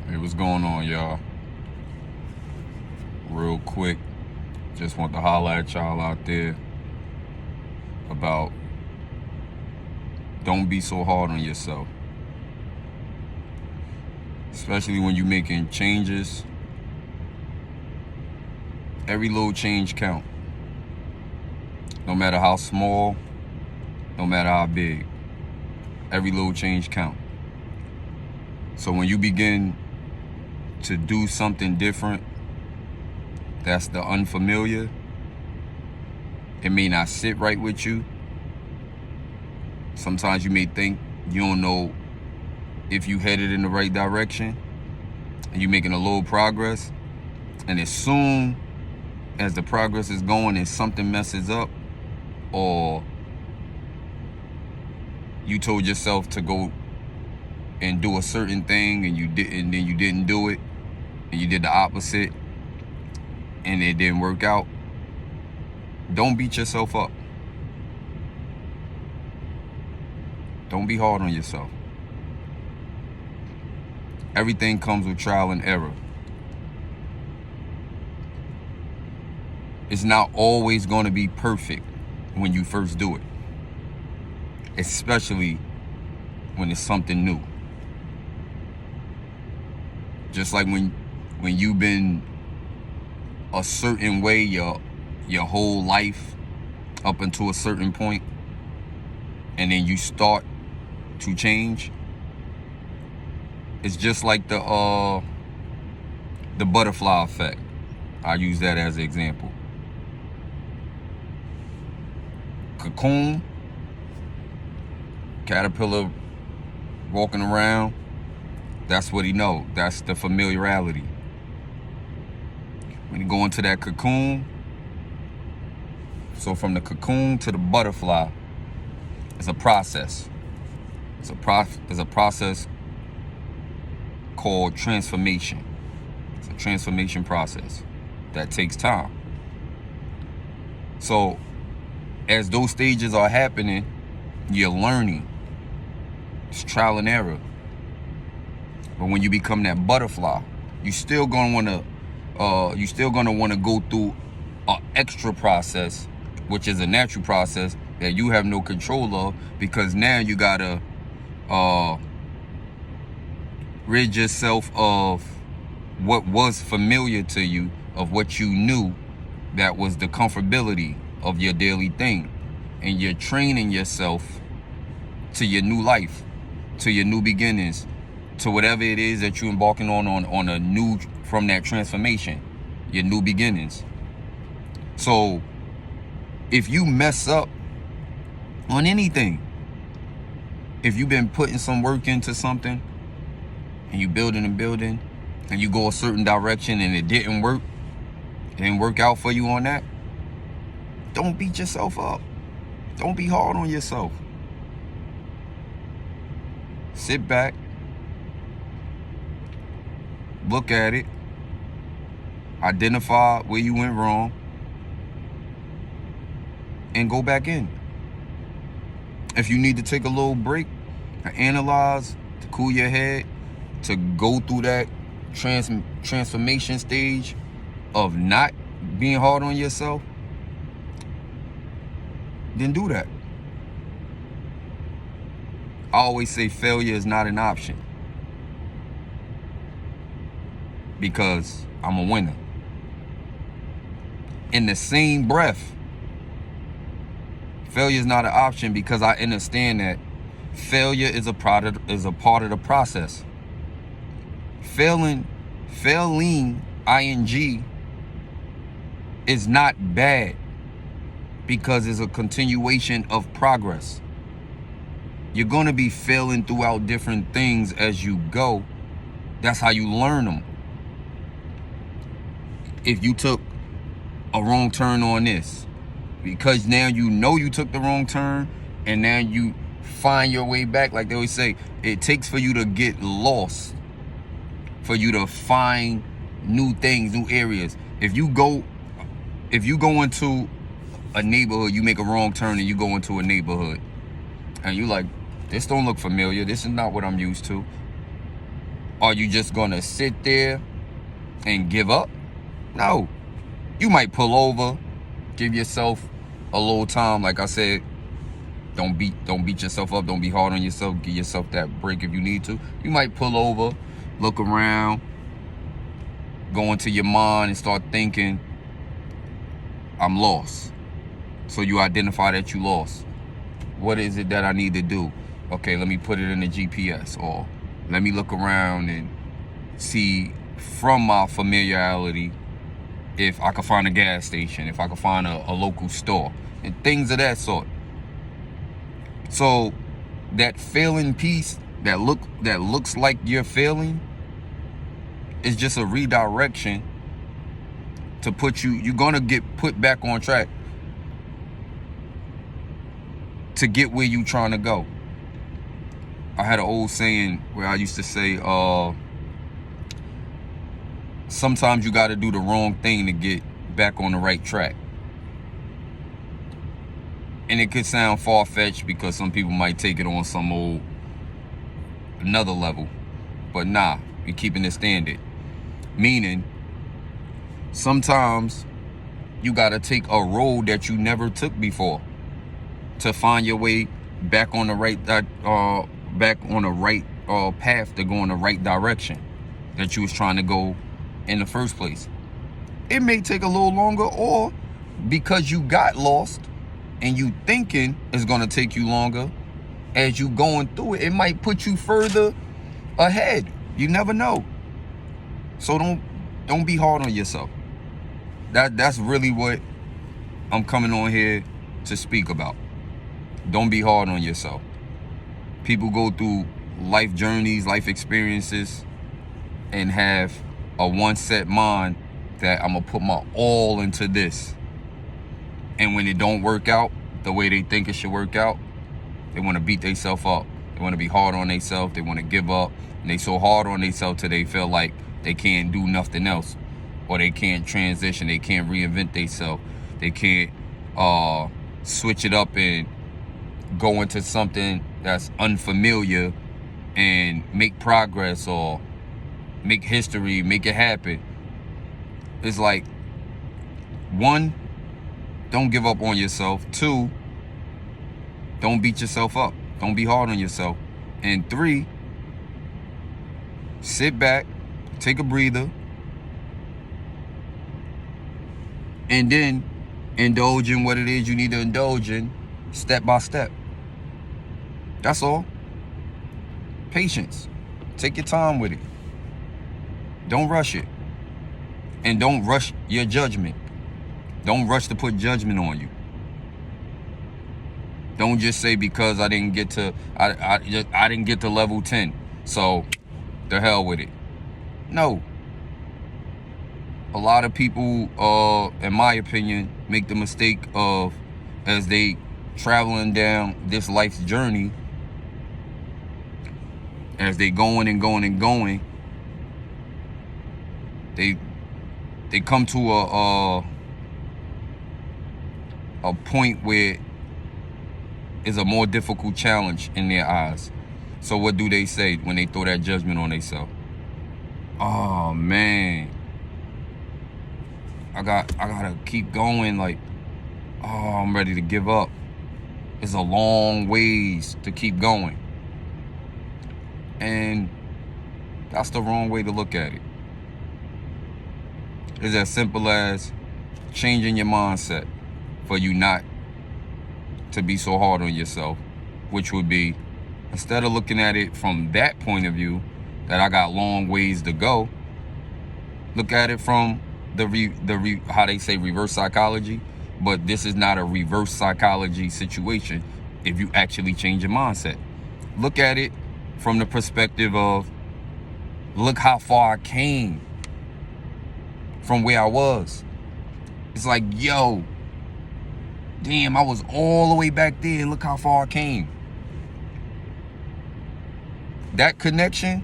Hey, what's going on, y'all? Real quick, just want to holler at y'all out there about don't be so hard on yourself. Especially when you're making changes. Every little change count. No matter how small, no matter how big. Every little change count. So when you begin to do something different, that's the unfamiliar, it may not sit right with you. Sometimes you may think you don't know if you headed in the right direction and you're making a little progress, and as soon as the progress is going and something messes up, or you told yourself to go and do a certain thing and you didn't do it, and you did the opposite and it didn't work out, don't beat yourself up. Don't be hard on yourself. Everything comes with trial and error. It's not always going to be perfect when you first do it, especially when it's something new. Just like when you've been a certain way your whole life up until a certain point, and then you start to change. It's just like the butterfly effect. I use that as an example. Cocoon, caterpillar walking around, that's what he know. That's the familiarity. When you go into that cocoon, so from the cocoon to the butterfly, it's a process. It's a process called transformation. It's a transformation process that takes time. So as those stages are happening, you're learning. It's trial and error. But when you become that butterfly, you're still gonna wanna go through an extra process, which is a natural process that you have no control of, because now you gotta rid yourself of what was familiar to you, of what you knew that was the comfortability of your daily thing, and you're training yourself to your new life, to your new beginnings, to whatever it is that you're embarking on a new, from that transformation, your new beginnings. So if you mess up on anything, if you've been putting some work into something and you building and you go a certain direction and it didn't work out for you on that, don't beat yourself up. Don't be hard on yourself. Sit back, look at it, identify where you went wrong, and go back in. If you need to take a little break, to analyze, to cool your head, to go through that transformation stage of not being hard on yourself, then do that. I always say failure is not an option, because I'm a winner. In the same breath, failure is not an option, because I understand that failure is a part of the process. Failing, ing, is not bad, because it's a continuation of progress. You're going to be failing throughout different things as you go. That's how you learn them. If you took a wrong turn on this, because now you know you took the wrong turn, and now you find your way back. Like they always say, it takes for you to get lost, for you to find new things, new areas. If you go into a neighborhood, you make a wrong turn and you go into a neighborhood, and you like, this don't look familiar, this is not what I'm used to. Are you just gonna sit there and give up? No. You might pull over, give yourself a little time. Like I said, don't beat yourself up. Don't be hard on yourself. Give yourself that break if you need to. You might pull over, look around, go into your mind and start thinking, I'm lost. So you identify that you lost. What is it that I need to do? Okay, let me put it in the GPS, or let me look around and see from my familiarity if I can find a gas station, if I can find a local store, and things of that sort. So that failing piece that looks like you're failing is just a redirection to put you're gonna get put back on track to get where you trying to go. I had an old saying where I used to say, sometimes you got to do the wrong thing to get back on the right track. And it could sound far-fetched because some people might take it on some another level. But nah, we're keeping it standard. Meaning, sometimes you got to take a road that you never took before to find your way back on the right path to go in the right direction that you was trying to go in the first place. It may take a little longer, or because you got lost and you thinking it's going to take you longer, as you going through it, it might put you further ahead. You never know. So don't be hard on yourself. That's really what I'm coming on here to speak about. Don't be hard on yourself. People go through life journeys, life experiences, and have a one set mind that I'm gonna put my all into this. And when it don't work out the way they think it should work out, they want to beat themselves up. They want to be hard on themselves. They want to give up. And they so hard on themselves till they feel like they can't do nothing else, or they can't transition. They can't reinvent themselves. They can't switch it up and go into something that's unfamiliar and make progress or make history, make it happen. It's like, one, don't give up on yourself. Two, don't beat yourself up. Don't be hard on yourself. And three, sit back, take a breather, and then indulge in what it is you need to indulge in step by step. That's all. Patience. Take your time with it. Don't rush it. And don't rush your judgment. Don't rush to put judgment on you. Don't just say because I didn't get to I didn't get to level 10, so the hell with it. No. A lot of people, in my opinion, make the mistake of, as they traveling down this life's journey, as they going and going and going, they come to a point where it's a more difficult challenge in their eyes. So what do they say when they throw that judgment on themselves? Oh man, I gotta keep going. Like, oh, I'm ready to give up. It's a long ways to keep going. And that's the wrong way to look at it. It's as simple as changing your mindset for you not to be so hard on yourself, which would be, instead of looking at it from that point of view, that I got long ways to go, look at it from how they say reverse psychology. But this is not a reverse psychology situation if you actually change your mindset. Look at it from the perspective of, look how far I came from where I was. It's like, yo, damn, I was all the way back there. Look how far I came. That connection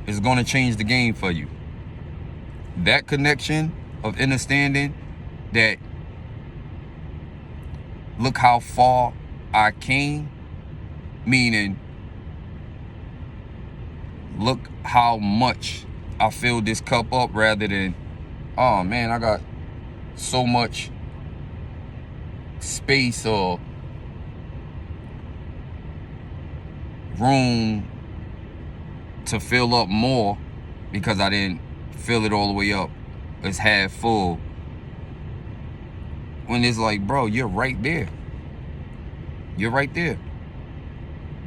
is going to change the game for you. That connection of understanding that, look how far I came, meaning look how much I fill this cup up, rather than, oh man, I got so much space or room to fill up more because I didn't fill it all the way up. It's half full. When it's like, bro, you're right there. You're right there.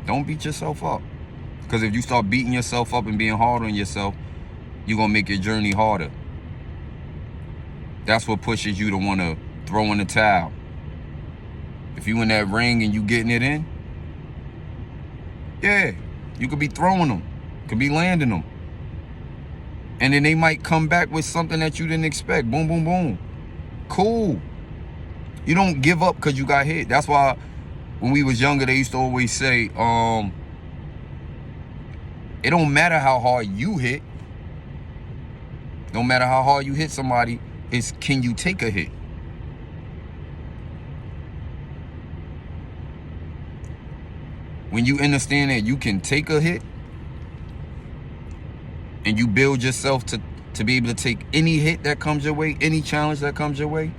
Don't beat yourself up. Because if you start beating yourself up and being hard on yourself, you're going to make your journey harder. That's what pushes you to want to throw in the towel. If you in that ring and you getting it in, yeah, you could be throwing them, could be landing them. And then they might come back with something that you didn't expect. Boom, boom, boom. Cool. You don't give up because you got hit. That's why when we was younger, they used to always say, it don't matter how hard you hit. No matter how hard you hit somebody, it's can you take a hit? When you understand that you can take a hit and you build yourself to be able to take any hit that comes your way, any challenge that comes your way,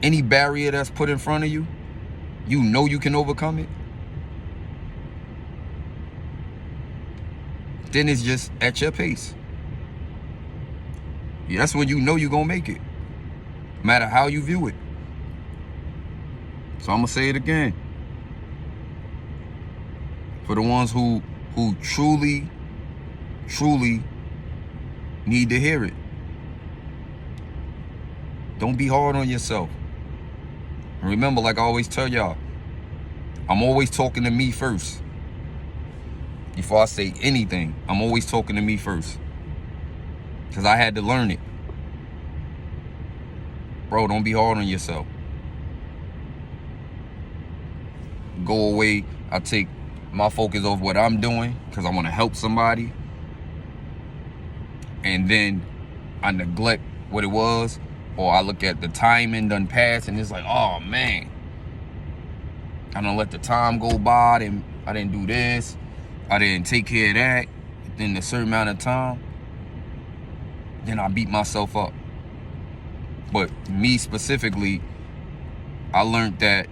any barrier that's put in front of you, you know you can overcome it. Then it's just at your pace. Yeah, that's when you know you're going to make it, no matter how you view it. So I'm going to say it again. For the ones who truly need to hear it. Don't be hard on yourself. And remember, like I always tell y'all, I'm always talking to me first. Before I say anything, I'm always talking to me first. Because I had to learn it. Bro, don't be hard on yourself. Go away. I take my focus off what I'm doing because I want to help somebody. And then I neglect what it was. Or I look at the timing done pass and it's like, oh man, I done let the time go by. I didn't do this. I didn't take care of that within a certain amount of time. Then I beat myself up. But me specifically, I learned that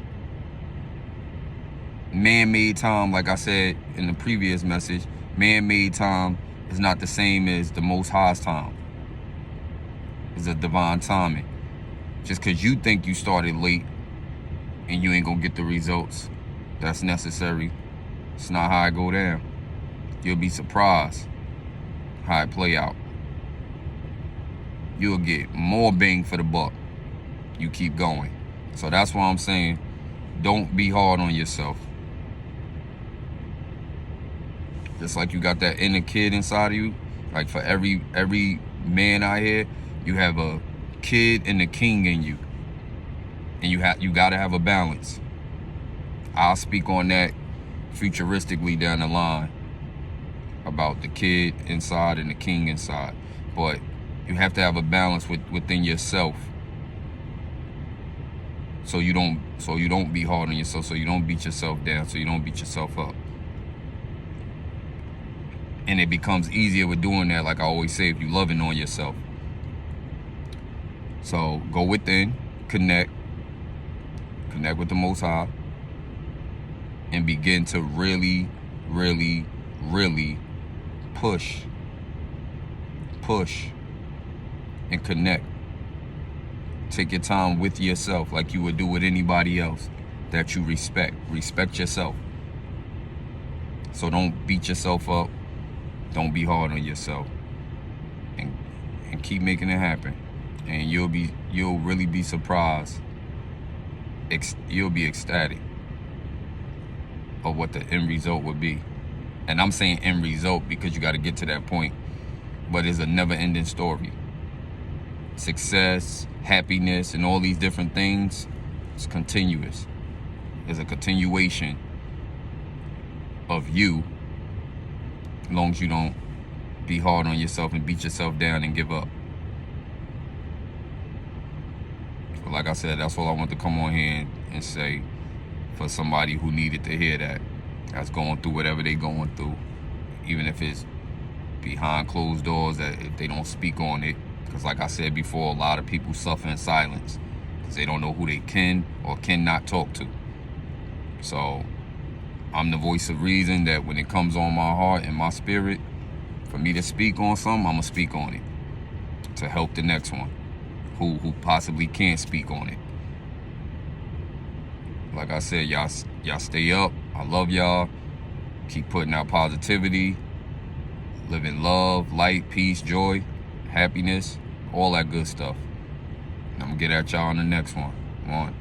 man-made time, like I said in the previous message, man-made time is not the same as the Most High's time. It's a divine timing. Just because you think you started late and you ain't gonna get the results that's necessary, it's not how it go down. You'll be surprised how it play out. You'll get more bang for the buck. You keep going. So that's why I'm saying, don't be hard on yourself. Just like you got that inner kid inside of you. Like for every man out here, you have a kid and a king in you. And you gotta have a balance. I'll speak on that futuristically down the line about the kid inside and the king inside. But you have to have a balance within yourself. So you don't be hard on yourself, so you don't beat yourself down, so you don't beat yourself up. And it becomes easier with doing that, like I always say, if you're loving on yourself. So go within, connect with the Most High, and begin to really, really, really push and connect. Take your time with yourself like you would do with anybody else that you respect. Respect yourself. So don't beat yourself up. Don't be hard on yourself. And keep making it happen. And you'll really be surprised. You'll be ecstatic of what the end result would be. And I'm saying end result because you got to get to that point. But it's a never-ending story. Success, happiness, and all these different things, it's continuous. It's a continuation of you, as long as you don't be hard on yourself and beat yourself down and give up. But like I said, that's all I want to come on here and say for somebody who needed to hear that, that's going through whatever they're going through. even if it's behind closed doors, that if they don't speak on it. Because like I said before, a lot of people suffer in silence because they don't know who they can or cannot talk to. So I'm the voice of reason, that when it comes on my heart and my spirit for me to speak on something, I'm going to speak on it to help the next one who possibly can't speak on it. Like I said, y'all stay up. I love y'all. Keep putting out positivity, living love, light, peace, joy, happiness, all that good stuff. And I'm going to get at y'all on the next one. Come on.